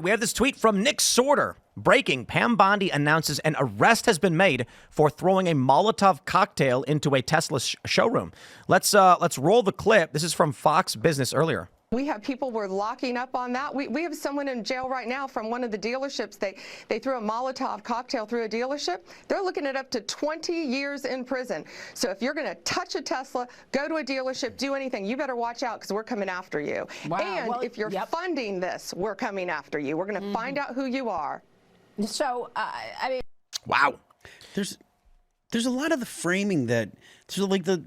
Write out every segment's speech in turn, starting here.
We have this tweet from Nick Sorter. Breaking, Pam Bondi announces an arrest has been made for throwing a Molotov cocktail into a Tesla showroom. Let's roll the clip. This is from Fox Business earlier. We have people we're locking up on that. We have someone in jail right now from one of the dealerships. They threw a Molotov cocktail through a dealership. They're looking at up to 20 years in prison. So if you're going to touch a Tesla, go to a dealership, do anything, you better watch out because we're coming after you. Wow. And Well, if you're funding this, we're coming after you. We're going to find out who you are. So, I mean. Wow. There's a lot of the framing that, so like the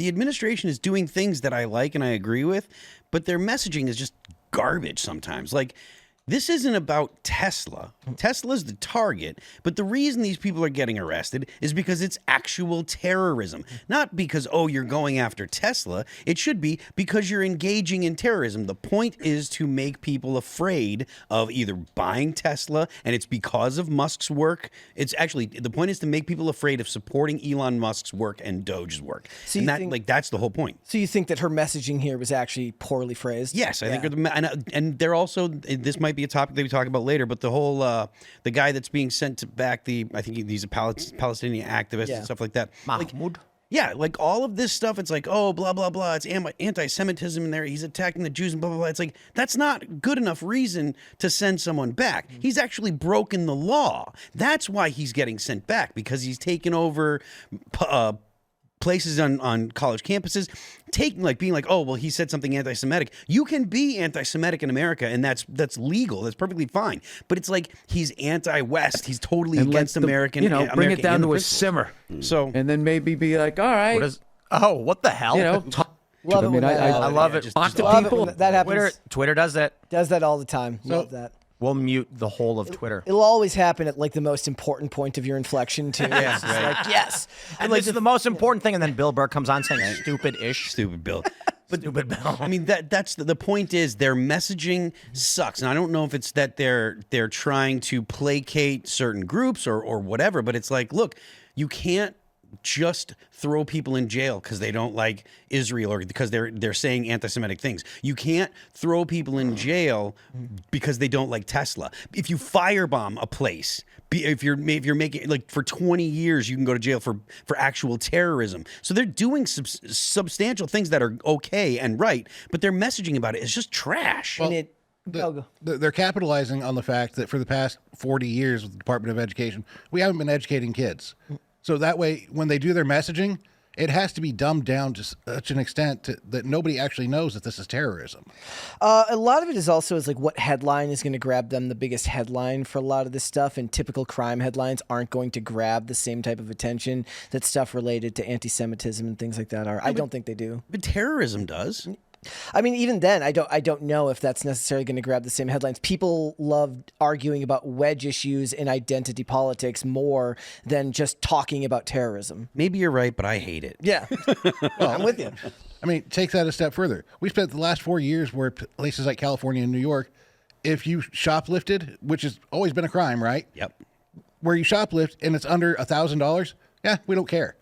administration is doing things that I like and I agree with, but their messaging is just garbage sometimes. Like, this isn't about Tesla. Tesla's the target, but the reason these people are getting arrested is because it's actual terrorism. Not because, oh, you're going after Tesla. It should be because you're engaging in terrorism. The point is to make people afraid of either buying Tesla, and it's because of Musk's work. It's actually, the point is to make people afraid of supporting Elon Musk's work and Doge's work. So and that's the whole point. So you think that her messaging here was actually poorly phrased? Yes, I think, and they're also, this might be a topic that we talk about later, but the whole the guy that's being sent back, I think he's a Palestinian activist and stuff like that. Mahmoud. Like all of this stuff, it's like, oh, blah, blah, blah. It's anti-Semitism in there. He's attacking the Jews and blah, blah, blah. It's like, that's not good enough reason to send someone back. He's actually broken the law. That's why he's getting sent back, because he's taken over places on college campuses, being like, oh, well, he said something anti-Semitic. You can be anti-Semitic in America, and that's legal. That's perfectly fine. But it's like he's anti-West. He's totally against American. Bring it down to a simmer. So, and then maybe be like, all right. What the hell? Love it. I love it. Talk to people. That happens. Twitter does that. Does that all the time. Love that. We'll mute the whole of Twitter. It'll always happen at like the most important point of your inflection too. Yeah, it's like, yes. And this is the most important thing, and then Bill Burr comes on saying stupid-ish. Stupid Bill. Stupid Bill. I mean, that's the point is their messaging sucks. And I don't know if it's that they're trying to placate certain groups or whatever, but it's like, look, you can't just throw people in jail because they don't like Israel or because they're saying anti-Semitic things. You can't throw people in jail because they don't like Tesla. If you firebomb a place, if you're making, like, for 20 years, you can go to jail for actual terrorism. So they're doing substantial things that are okay and right, but their messaging about it is just trash. Well, they're capitalizing on the fact that for the past 40 years with the Department of Education, we haven't been educating kids. So that way, when they do their messaging, it has to be dumbed down to such an extent that nobody actually knows that this is terrorism. A lot of it is also like what headline is going to grab them the biggest headline for a lot of this stuff, and typical crime headlines aren't going to grab the same type of attention that stuff related to anti-Semitism and things like that are. I don't think they do. But terrorism does. I mean, even then, I don't know if that's necessarily going to grab the same headlines. People love arguing about wedge issues in identity politics more than just talking about terrorism. Maybe you're right, but I hate it. Yeah. Well, I'm with you. I mean, take that a step further. We spent the last 4 years where places like California and New York, if you shoplifted, which has always been a crime, right? Yep. Where you shoplift and it's under $1,000, yeah, we don't care.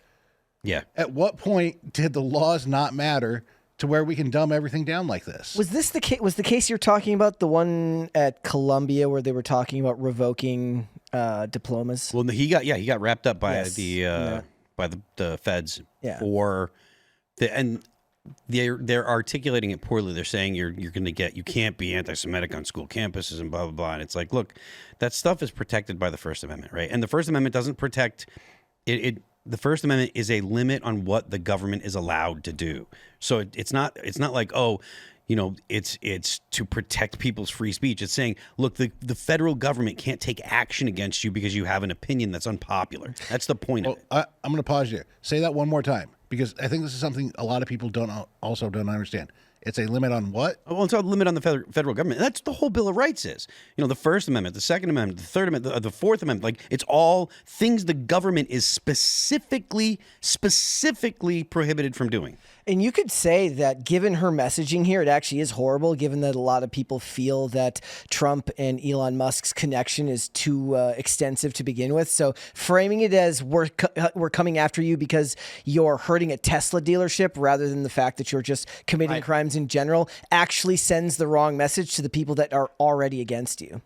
Yeah. At what point did the laws not matter to where we can dumb everything down like this? Was this the case? Was the case you're talking about the one at Columbia where they were talking about revoking diplomas? Well, he got wrapped up by the feds for they're articulating it poorly. They're saying you can't be anti-Semitic on school campuses and blah blah blah. And it's like, look, that stuff is protected by the First Amendment, right? And the First Amendment doesn't protect it. The First Amendment is a limit on what the government is allowed to do. So it's not like, oh, it's to protect people's free speech. It's saying, look, the federal government can't take action against you because you have an opinion that's unpopular. That's the point of it. I'm going to pause you. Say that one more time, because I think this is something a lot of people don't understand. It's a limit on what? Well, it's a limit on the federal government. That's the whole Bill of Rights is. The First Amendment, the Second Amendment, the Third Amendment, the Fourth Amendment. Like, it's all things the government is specifically prohibited from doing. And you could say that given her messaging here, it actually is horrible, given that a lot of people feel that Trump and Elon Musk's connection is too extensive to begin with. So framing it as we're coming after you because you're hurting a Tesla dealership rather than the fact that you're just committing crimes headlines in general actually sends the wrong message to the people that are already against you.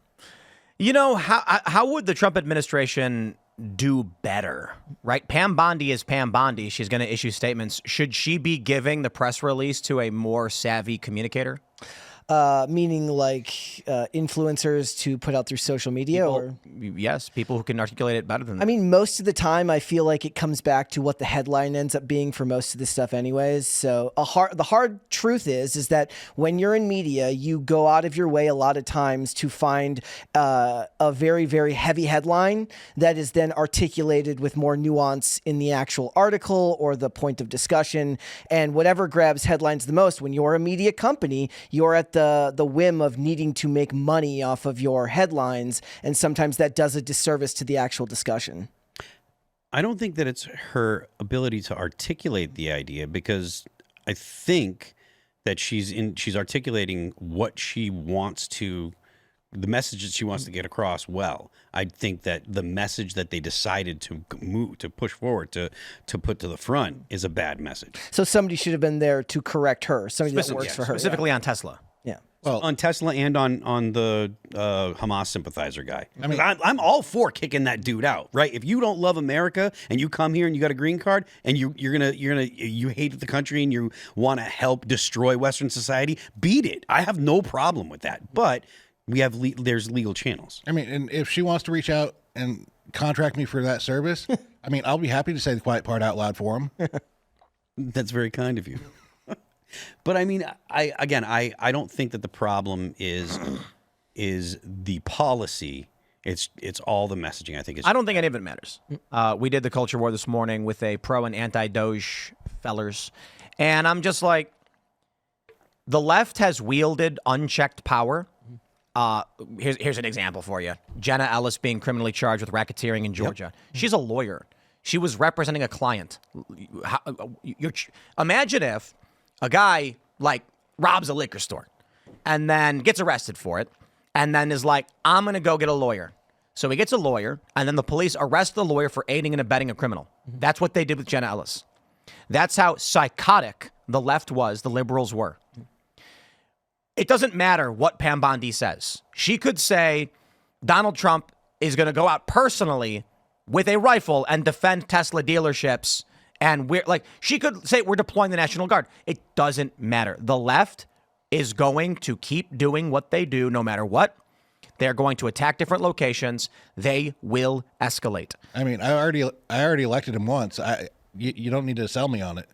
You know, how would the Trump administration do better, right? Pam Bondi is Pam Bondi. She's going to issue statements. Should she be giving the press release to a more savvy communicator? Meaning like influencers to put out through social media? Yes, people who can articulate it better than that. I mean, most of the time, I feel like it comes back to what the headline ends up being for most of this stuff anyways. So the hard truth is that when you're in media, you go out of your way a lot of times to find a very, very heavy headline that is then articulated with more nuance in the actual article or the point of discussion. And whatever grabs headlines the most, when you're a media company, you're at the whim of needing to make money off of your headlines, and sometimes that does a disservice to the actual discussion. I don't think that it's her ability to articulate the idea, because I think that she's articulating what she wants to, the message that she wants to get across well. I think that the message that they decided to push forward, to put to the front, is a bad message. So somebody should have been there to correct her, somebody that works for her. Specifically on Tesla. Yeah. Well, on Tesla and on the Hamas sympathizer guy. I mean, I'm all for kicking that dude out, right? If you don't love America and you come here and you got a green card and you hate the country and you want to help destroy Western society, beat it. I have no problem with that. But there's legal channels. I mean, and if she wants to reach out and contract me for that service, I mean, I'll be happy to say the quiet part out loud for him. That's very kind of you. But I mean, I don't think that the problem is the policy. It's all the messaging. I don't think any of it matters. We did the culture war this morning with a pro and anti-Doge fellers, and I'm just like, the left has wielded unchecked power. Here's an example for you. Jenna Ellis being criminally charged with racketeering in Georgia. Yep. She's a lawyer. She was representing a client. Imagine if a guy like robs a liquor store and then gets arrested for it and then is like, I'm going to go get a lawyer. So he gets a lawyer, and then the police arrest the lawyer for aiding and abetting a criminal. That's what they did with Jenna Ellis. That's how psychotic the left was, the liberals were. It doesn't matter what Pam Bondi says. She could say Donald Trump is going to go out personally with a rifle and defend Tesla dealerships. And she could say we're deploying the National Guard. It doesn't matter. The left is going to keep doing what they do no matter what. They're going to attack different locations. They will escalate. I mean, I already elected him once. You don't need to sell me on it.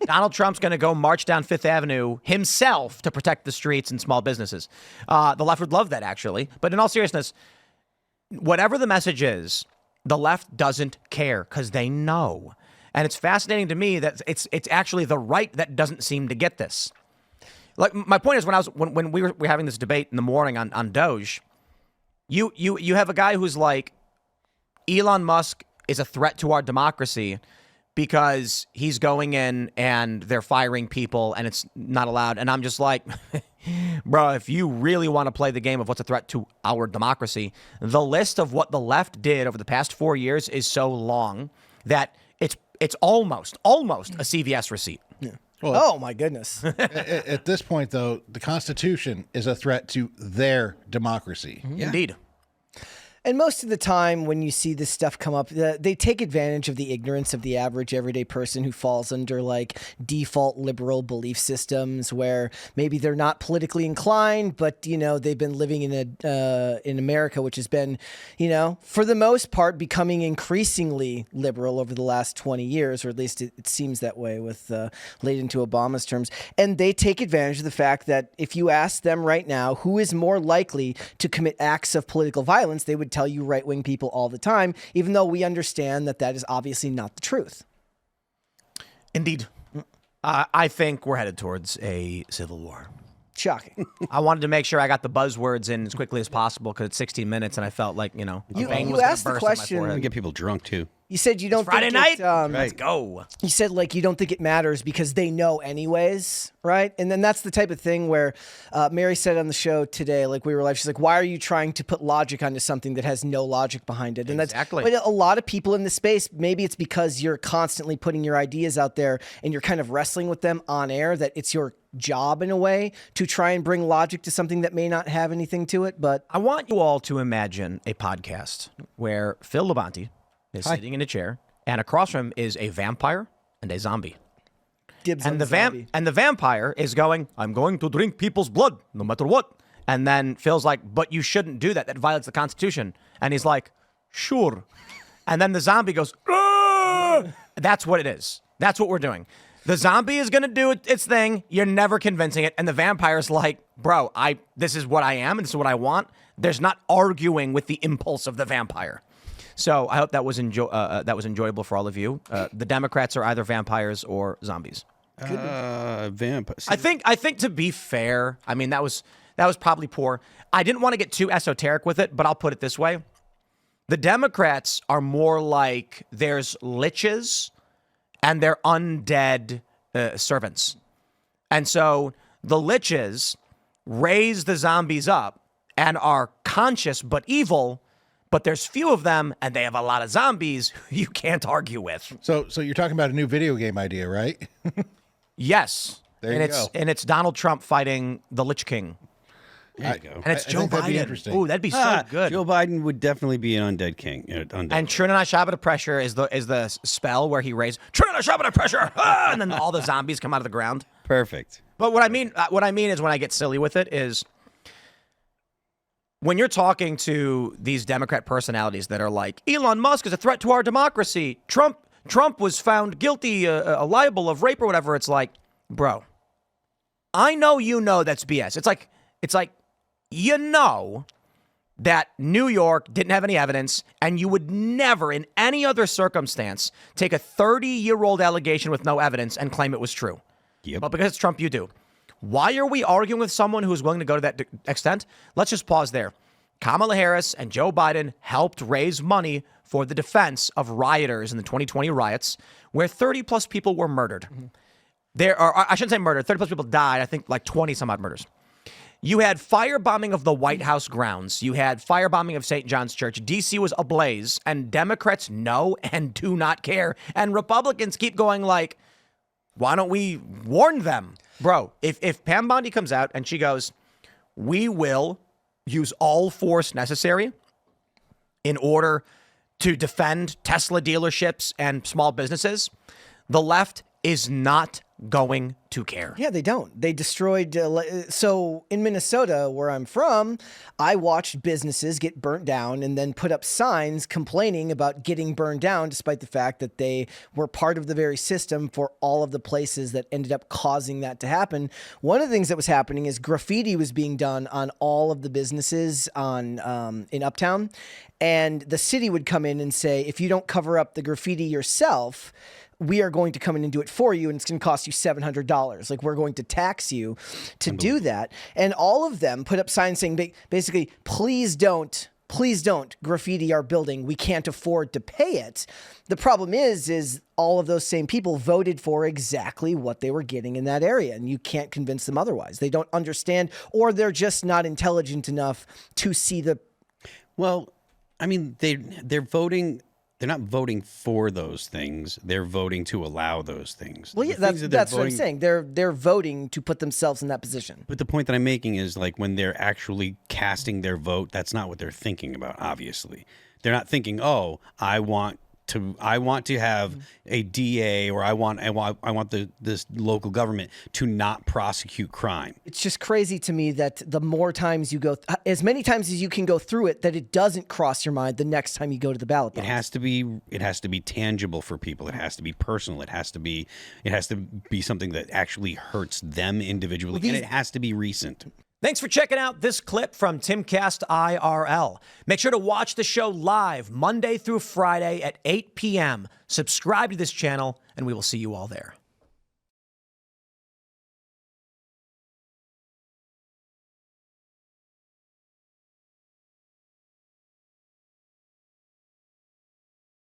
Donald Trump's going to go march down Fifth Avenue himself to protect the streets and small businesses. The left would love that, actually. But in all seriousness, whatever the message is, the left doesn't care because they know. And it's fascinating to me that it's actually the right that doesn't seem to get this. Like, my point is, when we were having this debate in the morning on Doge, you have a guy who's like, Elon Musk is a threat to our democracy because he's going in and they're firing people and it's not allowed. And I'm just like, bro, if you really want to play the game of what's a threat to our democracy, the list of what the left did over the past 4 years is so long that it's almost a CVS receipt. Yeah. Well, oh, my goodness. At this point, though, the Constitution is a threat to their democracy. Yeah. Indeed. And most of the time when you see this stuff come up, they take advantage of the ignorance of the average everyday person who falls under like default liberal belief systems where maybe they're not politically inclined, but, you know, they've been living in America, which has been, you know, for the most part, becoming increasingly liberal over the last 20 years, or at least it seems that way with laid into Obama's terms. And they take advantage of the fact that if you ask them right now who is more likely to commit acts of political violence, they would tell you right-wing people all the time, even though we understand that that is obviously not the truth. Indeed. I think we're headed towards a civil war. Shocking. I wanted to make sure I got the buzzwords in as quickly as possible because it's 16 minutes and I felt like, you know, you asked the question. We get people drunk too. You said you don't it's Friday think night? Let's go. You said like you don't think it matters because they know anyways, right? And then that's the type of thing where Mary said on the show today, like we were live, she's like, why are you trying to put logic onto something that has no logic behind it? And exactly. But a lot of people in the space, maybe it's because you're constantly putting your ideas out there and you're kind of wrestling with them on air, that it's your job in a way to try and bring logic to something that may not have anything to it. But I want you all to imagine a podcast where Phil Labonte is sitting in a chair, and across from him is a vampire and a zombie. dibs And on the zombie. and the vampire is going, I'm going to drink people's blood, no matter what. And then Phil's like, but you shouldn't do that. That violates the Constitution. And he's like, sure. And then the zombie goes, "Argh!" That's what it is. That's what we're doing. The zombie is going to do its thing. You're never convincing it. And the vampire's like, bro, this is what I am, and this is what I want. There's not arguing with the impulse of the vampire. So I hope that was enjoyable for all of you. The Democrats are either vampires or zombies. Vampire. I think to be fair, I mean, that was probably poor. I didn't want to get too esoteric with it, but I'll put it this way. The Democrats are more like there's liches and they're undead servants. And so the liches raise the zombies up and are conscious but evil, but there's few of them and they have a lot of zombies who you can't argue with. So you're talking about a new video game idea, right? Yes. There you go. And it's Donald Trump fighting the Lich King. There you go. And it's I Joe think that'd be Biden. interesting. Ooh, that'd be so good. Joe Biden would definitely be an undead king. Undead. And Trinidad Shabbat pressure is the spell where he raised Trinidad Shabbat pressure, and then all the zombies come out of the ground. Perfect. But what I mean is when I get silly with it is when you're talking to these Democrat personalities that are like, Elon Musk is a threat to our democracy. Trump was found guilty, liable of rape or whatever. It's like, bro, I know you know that's BS. It's like you know that New York didn't have any evidence, and you would never, in any other circumstance, take a 30-year-old allegation with no evidence and claim it was true. Yep. But because it's Trump, you do. Why are we arguing with someone who's willing to go to that extent? Let's just pause there. Kamala Harris and Joe Biden helped raise money for the defense of rioters in the 2020 riots, where 30-plus people were murdered. There are, I shouldn't say murdered, 30-plus people died, I think like 20-some-odd murders. You had firebombing of the White House grounds. You had firebombing of St. John's Church. D.C. was ablaze, and Democrats know and do not care. And Republicans keep going like, why don't we warn them? Bro, if Pam Bondi comes out and she goes, we will use all force necessary in order to defend Tesla dealerships and small businesses, the left is not going to care. Yeah, they don't. They destroyed. So in Minnesota, where I'm from, I watched businesses get burnt down and then put up signs complaining about getting burned down, despite the fact that they were part of the very system for all of the places that ended up causing that to happen. One of the things that was happening is graffiti was being done on all of the businesses in Uptown, and the city would come in and say, if you don't cover up the graffiti yourself, we are going to come in and do it for you, and it's going to cost you $700. Like, we're going to tax you to do that. And all of them put up signs saying, basically, please don't graffiti our building. We can't afford to pay it. The problem is all of those same people voted for exactly what they were getting in that area, and you can't convince them otherwise. They don't understand, or they're just not intelligent enough to see the... Well, I mean, they're voting... They're not voting for those things. They're voting to allow those things. Well, yeah, that's what I'm saying. They're voting to put themselves in that position. But the point that I'm making is, like, when they're actually casting their vote, that's not what they're thinking about, obviously. They're not thinking, oh, I want to have a DA, or I want this local government to not prosecute crime. It's just crazy to me that the more times you go, as many times as you can go through it, that it doesn't cross your mind the next time you go to the ballot box. It has to be tangible for people. It has to be personal. It has to be something that actually hurts them individually, and it has to be recent. Thanks for checking out this clip from Timcast IRL. Make sure to watch the show live Monday through Friday at 8 p.m. Subscribe to this channel, and we will see you all there.